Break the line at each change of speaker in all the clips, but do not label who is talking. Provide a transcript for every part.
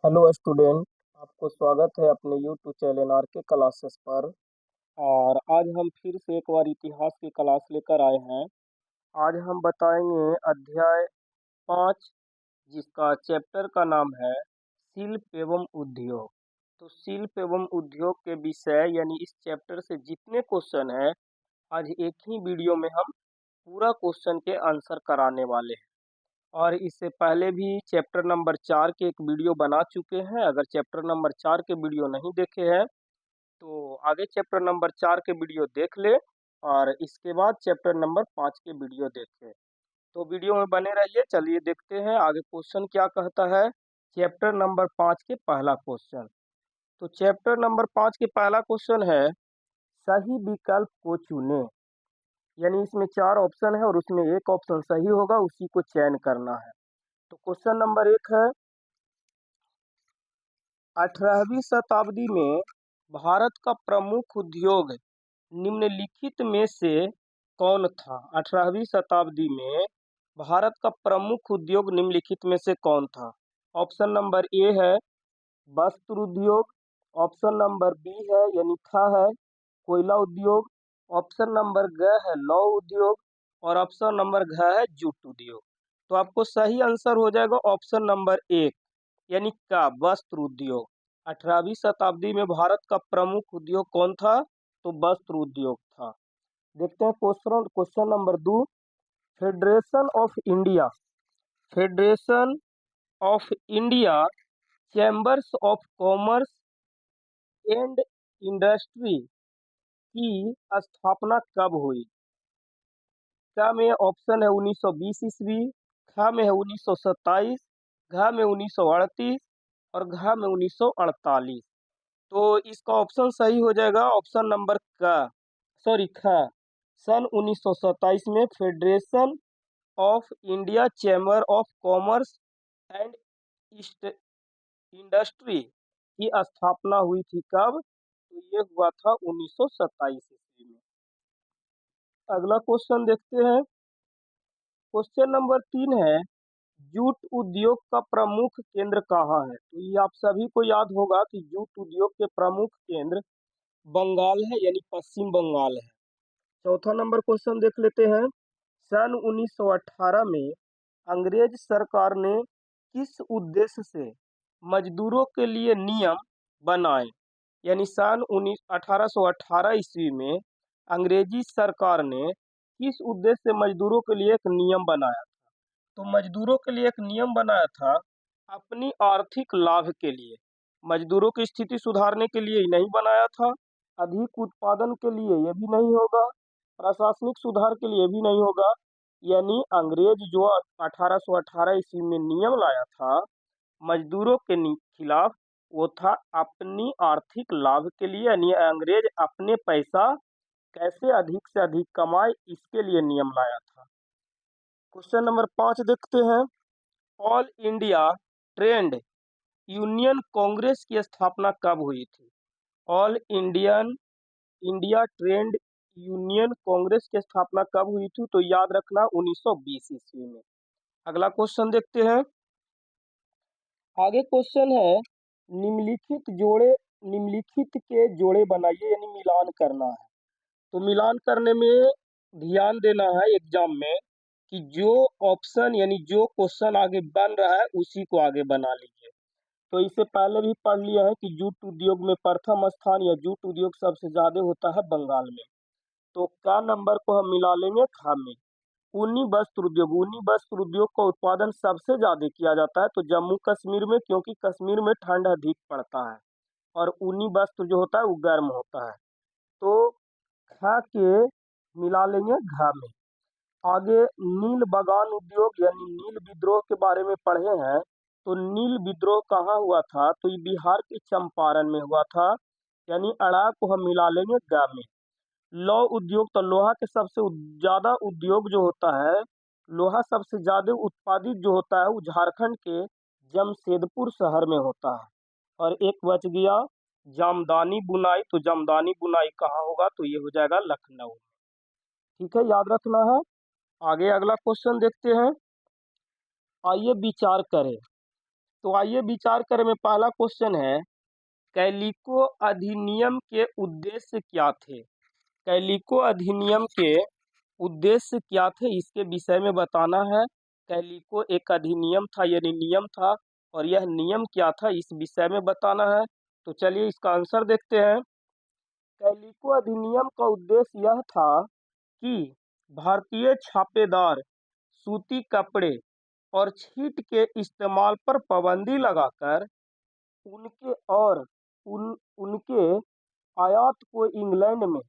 Hello student. आपको स्वागत है अपने यूट्यूब चैनल आर के क्लासेस पर। और आज हम फिर से एक बार इतिहास की क्लास लेकर आए हैं। आज हम बताएंगे अध्याय 5, जिसका चैप्टर का नाम है शिल्प एवं उद्योग। तो शिल्प एवं उद्योग के विषय यानी इस चैप्टर से जितने क्वेश्चन हैं, आज एक ही वीडियो में हम पूरा क्वेश्चन के आंसर कराने वाले हैं। और इससे पहले भी चैप्टर नंबर 4 के एक वीडियो बना चुके हैं। अगर चैप्टर नंबर 4 के वीडियो नहीं देखे हैं तो आगे चैप्टर नंबर 4 के वीडियो देख ले और इसके बाद चैप्टर नंबर 5 के वीडियो देखें। तो वीडियो में बने रहिए। चलिए देखते हैं आगे क्वेश्चन क्या कहता है। चैप्टर नंबर 5 के पहला क्वेश्चन। तो चैप्टर नंबर 5 के पहला क्वेश्चन है, सही विकल्प को चुनें। यानी इसमें 4 ऑप्शन है और उसमें एक ऑप्शन सही होगा, उसी को चयन करना है। तो क्वेश्चन नंबर 1 है, 18वीं शताब्दी में भारत का प्रमुख उद्योग निम्नलिखित में से कौन था? 18वीं शताब्दी में भारत का प्रमुख उद्योग निम्नलिखित में से कौन था? ऑप्शन नंबर ए है वस्त्र उद्योग, ऑप्शन नंबर बी है यानी ख है कोयला उद्योग, ऑप्शन नंबर ग है लौह उद्योग और ऑप्शन नंबर घ है जूट उद्योग। तो आपको सही आंसर हो जाएगा ऑप्शन नंबर 1 यानी का वस्त्र उद्योग। 18वीं शताब्दी में भारत का प्रमुख उद्योग कौन था? तो वस्त्र उद्योग था। देखते हैं question question number 2। Federation of India, federation of India chambers of commerce and industry की स्थापना कब हुई? क में ऑप्शन है 1920 ईस्वी, ख में है 1927, घ में 1938 और घ में 1948। तो इसका ऑप्शन सही हो जाएगा ऑप्शन नंबर क, सॉरी ख। सन 1927 में federation of India chamber of commerce and industry की स्थापना हुई थी। कब? तो ये हुआ था 1927 ईस्वी में। अगला क्वेश्चन देखते हैं। क्वेश्चन नंबर 3 है, जूट उद्योग का प्रमुख केंद्र कहाँ है? तो ये आप सभी को याद होगा कि जूट उद्योग के प्रमुख केंद्र बंगाल है यानी पश्चिम बंगाल है। चौथा नंबर क्वेश्चन देख लेते हैं। सन 1918 में अंग्रेज सरकार ने किस उद्देश्य से मजदूरों के लिए नियम बनाए? यानी सन 1818 ईस्वी में अंग्रेजी सरकार ने किस उद्देश्य से मजदूरों के लिए एक नियम बनाया? तो मजदूरों के लिए एक नियम बनाया था अपनी आर्थिक लाभ के लिए। मजदूरों की स्थिति सुधारने के लिए ही नहीं बनाया था, अधिक उत्पादन के लिए ये भी नहीं होगा, प्रशासनिक सुधार के लिए भी नहीं होगा। यानी अंग्रेज जो 1818 ईस्वी में नियम लाया था मजदूरों के खिलाफ, वो था अपनी आर्थिक लाभ के लिए। यानी अंग्रेज अपने पैसा कैसे अधिक से अधिक कमाए इसके लिए नियम लाया था। क्वेश्चन नंबर 5 देखते हैं। All India trade union Congress की स्थापना कब हुई थी? All India trade union Congress की स्थापना कब हुई थी? तो याद रखना 1920 ईस्वी में। अगला क्वेश्चन देखते हैं। आगे क्वेश्चन है, निम्नलिखित के जोड़े बनाइए यानी मिलान करना है। तो मिलान करने में ध्यान देना है एग्जाम में कि जो ऑप्शन यानी जो क्वेश्चन आगे बन रहा है उसी को आगे बना लीजिए। तो इससे पहले भी पढ़ लिया है कि जूट उद्योग में प्रथम स्थान या जूट उद्योग सबसे ज्यादा होता है बंगाल में। तो का नंबर को हम मिला लेंगे खा में। ऊनी वस्त्र उद्योग का उत्पादन सबसे ज्यादा किया जाता है तो जम्मू कश्मीर में, क्योंकि कश्मीर में ठंड अधिक पड़ता है और ऊनी वस्त्र जो होता है वो गर्म होता है। तो ख के मिला लेंगे घ में। आगे नील बगान उद्योग यानी नील विद्रोह के बारे में पढ़े हैं। तो नील विद्रोह कहाँ हुआ था? तो ये बिहार के चंपारण में हुआ था। यानी अड़ा को हम मिला लेंगे ग में। लौह उद्योग, तो लोहा के सबसे ज्यादा उद्योग जो होता है, लोहा सबसे ज्यादा उत्पादित जो होता है वो झारखंड के जमशेदपुर शहर में होता है। और एक बच गया जामदानी बुनाई। तो जामदानी बुनाई कहाँ होगा? तो ये हो जाएगा लखनऊ। ठीक है, याद रखना है। आगे अगला क्वेश्चन देखते हैं। आइए विचार करें, तो आइए विचार करें। में पहला क्वेश्चन है, कैलिको अधिनियम के उद्देश्य क्या थे? कैलिको अधिनियम के उद्देश्य क्या थे, इसके विषय में बताना है। कैलिको एक अधिनियम था यानी नियम था, और यह नियम क्या था इस विषय में बताना है। तो चलिए इसका आंसर देखते हैं। कैलिको अधिनियम का उद्देश्य यह था कि भारतीय छापेदार सूती कपड़े और छीट के इस्तेमाल पर पाबंदी लगाकर उनके और उनके आयात को इंग्लैंड में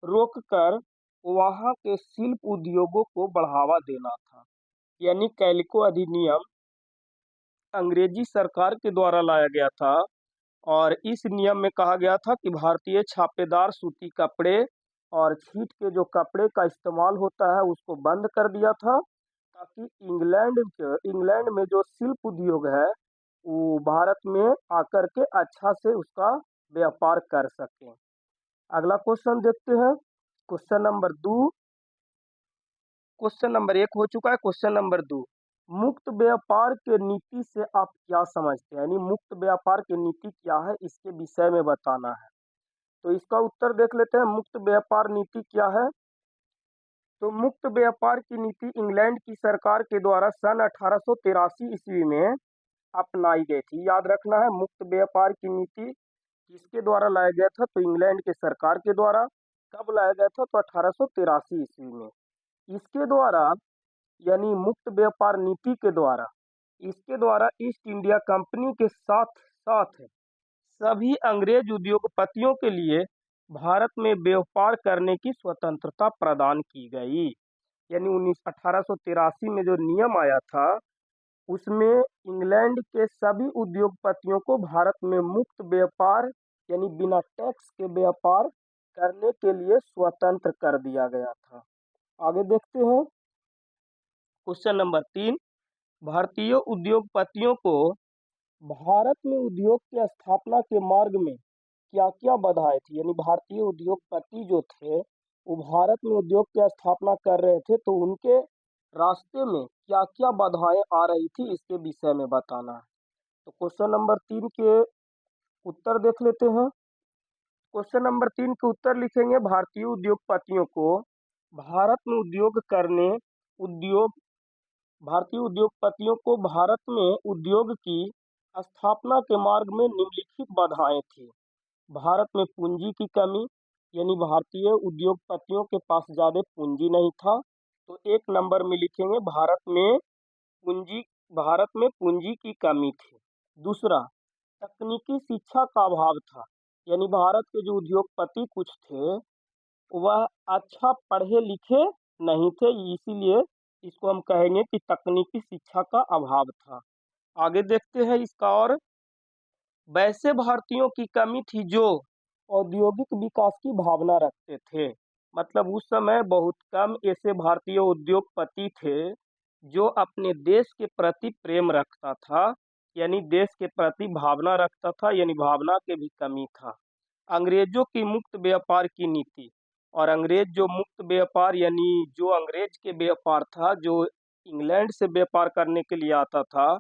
रोककर वहां के शिल्प उद्योगों को बढ़ावा देना था। यानी कैलिको अधिनियम अंग्रेजी सरकार के द्वारा लाया गया था, और इस नियम में कहा गया था कि भारतीय छापेदार सूती कपड़े और छीट के जो कपड़े का इस्तेमाल होता है उसको बंद कर दिया था, ताकि इंग्लैंड में जो शिल्प उद्योग है वो भारत में आकर के अच्छा से उसका व्यापार कर सकें। अगला क्वेश्चन देखते हैं। क्वेश्चन नंबर 1 हो चुका है। क्वेश्चन नंबर 2, मुक्त व्यापार के नीति से आप क्या समझते हैं? यानी मुक्त व्यापार की नीति क्या है, इसके विषय में बताना है। तो इसका उत्तर देख लेते हैं। मुक्त व्यापार नीति क्या है? तो मुक्त व्यापार की नीति इंग्लैंड की सरकार के द्वारा सन 1883 ईस्वी में अपनाई गई थी। याद रखना है, मुक्त व्यापार की नीति किसके द्वारा लाया गया था? तो इंग्लैंड के सरकार के द्वारा। कब लाया गया था? तो 1883 ईस्वी में। इसके द्वारा यानी मुक्त व्यापार नीति के द्वारा, इसके द्वारा ईस्ट इंडिया कंपनी के साथ साथ सभी अंग्रेज उद्योगपतियों के लिए भारत में व्यापार करने की स्वतंत्रता प्रदान की गई। यानी 1883 में जो नियम आया था उसमें इंग्लैंड के सभी उद्योगपतियों को भारत में मुक्त व्यापार यानी बिना टैक्स के व्यापार करने के लिए स्वतंत्र कर दिया गया था। आगे देखते हैं। क्वेश्चन नंबर 3, भारतीय उद्योगपतियों को भारत में उद्योग की स्थापना के मार्ग में क्या क्या बाधाएं थी? यानी भारतीय उद्योगपति जो थे वो भारत में उद्योग की स्थापना कर रहे थे, तो उनके रास्ते में क्या क्या बाधाएं आ रही थी इसके विषय में बताना है। तो क्वेश्चन नंबर 3 के उत्तर देख लेते हैं। क्वेश्चन नंबर 3 के उत्तर लिखेंगे, भारतीय उद्योगपतियों को भारत में उद्योग भारतीय उद्योगपतियों को भारत में उद्योग की स्थापना के मार्ग में निम्नलिखित बाधाएं थी। भारत में पूंजी की कमी, यानी भारतीय उद्योगपतियों के पास ज़्यादा पूंजी नहीं था। तो 1 नंबर में लिखेंगे भारत में पूंजी की कमी थी। दूसरा, तकनीकी शिक्षा का अभाव था। यानी भारत के जो उद्योगपति कुछ थे वह अच्छा पढ़े लिखे नहीं थे, इसीलिए इसको हम कहेंगे कि तकनीकी शिक्षा का अभाव था। आगे देखते हैं इसका। और वैसे भारतीयों की कमी थी जो औद्योगिक विकास की भावना रखते थे। मतलब उस समय बहुत कम ऐसे भारतीय उद्योगपति थे जो अपने देश के प्रति प्रेम रखता था, यानी देश के प्रति भावना रखता था, यानी भावना की भी कमी था। अंग्रेजों की मुक्त व्यापार की नीति, और अंग्रेज जो मुक्त व्यापार यानी जो अंग्रेज के व्यापार था, जो इंग्लैंड से व्यापार करने के लिए आता था,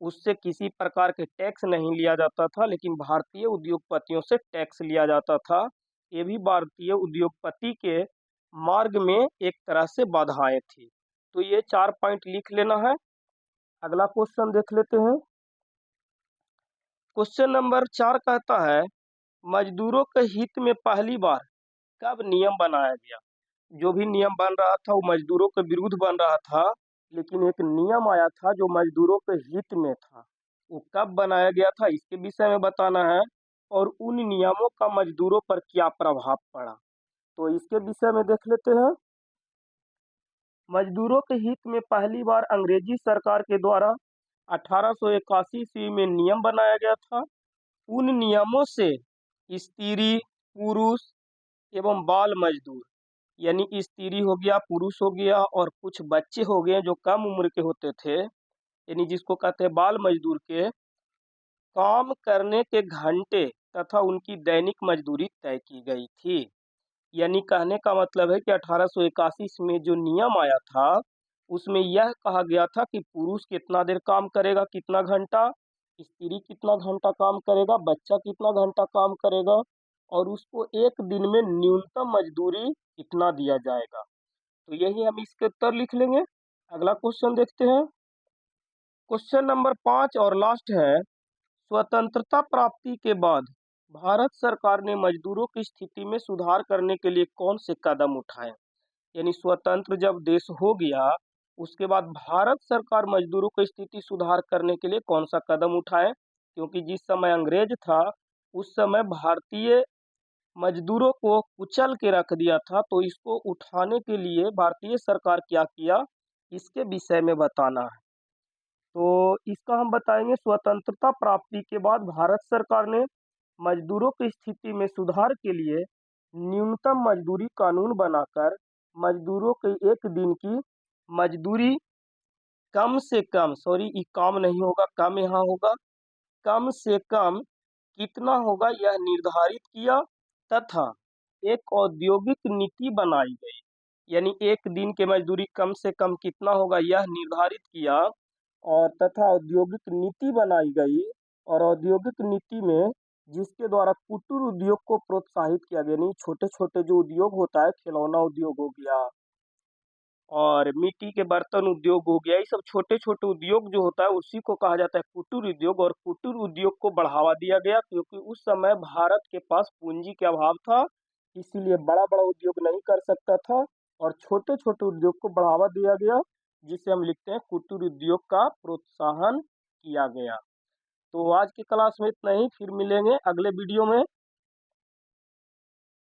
उससे किसी प्रकार के टैक्स नहीं लिया जाता था, लेकिन भारतीय उद्योगपतियों से टैक्स लिया जाता था। ये भी भारतीय उद्योगपति के मार्ग में एक तरह से बाधाएं थी। तो ये 4 पॉइंट लिख लेना है। अगला क्वेश्चन देख लेते हैं। क्वेश्चन नंबर 4 कहता है, मजदूरों के हित में पहली बार कब नियम बनाया गया? जो भी नियम बन रहा था वो मजदूरों के विरुद्ध बन रहा था, लेकिन एक नियम आया था जो मजदूरों के हित में था। वो कब बनाया गया था इसके विषय में बताना है, और उन नियमों का मजदूरों पर क्या प्रभाव पड़ा। तो इसके विषय में देख लेते हैं। मजदूरों के हित में पहली बार अंग्रेजी सरकार के द्वारा 1881 ईस्वी में नियम बनाया गया था। उन नियमों से स्त्री, पुरुष एवं बाल मजदूर, यानी स्त्री हो गया, पुरुष हो गया, और कुछ बच्चे हो गए जो कम उम्र के होते थे, यानी जिसको कहते हैं बाल मजदूर, के काम करने के घंटे तथा उनकी दैनिक मजदूरी तय की गई थी। यानी कहने का मतलब है कि 1881 में जो नियम आया था उसमें यह कहा गया था कि पुरुष कितना देर काम करेगा, कितना घंटा, स्त्री कितना घंटा काम करेगा, बच्चा कितना घंटा काम करेगा और उसको एक दिन में न्यूनतम मजदूरी कितना दिया जाएगा। तो यही हम इसके उत्तर लिख लेंगे। अगला क्वेश्चन देखते हैं। क्वेश्चन नंबर 5 और लास्ट है, स्वतंत्रता प्राप्ति के बाद भारत सरकार ने मजदूरों की स्थिति में सुधार करने के लिए कौन से कदम उठाए। यानी स्वतंत्र जब देश हो गया उसके बाद भारत सरकार मजदूरों की स्थिति सुधार करने के लिए कौन सा कदम उठाए, क्योंकि जिस समय अंग्रेज था उस समय भारतीय मजदूरों को कुचल के रख दिया था, तो इसको उठाने के लिए भारतीय सरकार क्या किया इसके विषय में बताना है। तो इसका हम बताएंगे, स्वतंत्रता प्राप्ति के बाद भारत सरकार ने मजदूरों की स्थिति में सुधार के लिए न्यूनतम मजदूरी कानून बनाकर मजदूरों के एक दिन की मजदूरी कम से कम, सॉरी ये काम नहीं होगा, कम यहाँ होगा, कम से कम कितना होगा यह निर्धारित किया तथा एक औद्योगिक नीति बनाई गई। यानी एक दिन के मजदूरी कम से कम कितना होगा यह निर्धारित किया और तथा औद्योगिक नीति बनाई गई। और औद्योगिक नीति में जिसके द्वारा कुटीर उद्योग को प्रोत्साहित किया गया। नहीं, छोटे छोटे जो उद्योग होता है, खिलौना उद्योग हो गया और मिट्टी के बर्तन उद्योग हो गया, ये सब छोटे छोटे उद्योग जो होता है उसी को कहा जाता है कुटीर उद्योग। और कुटीर उद्योग को बढ़ावा दिया गया क्योंकि उस समय भारत के पास पूंजी के अभाव था, इसीलिए बड़ा बड़ा उद्योग नहीं कर सकता था और छोटे छोटे उद्योग को बढ़ावा दिया गया, जिसे हम लिखते हैं कुटीर उद्योग का प्रोत्साहन किया गया। तो आज की क्लास में इतना ही, फिर मिलेंगे अगले वीडियो में।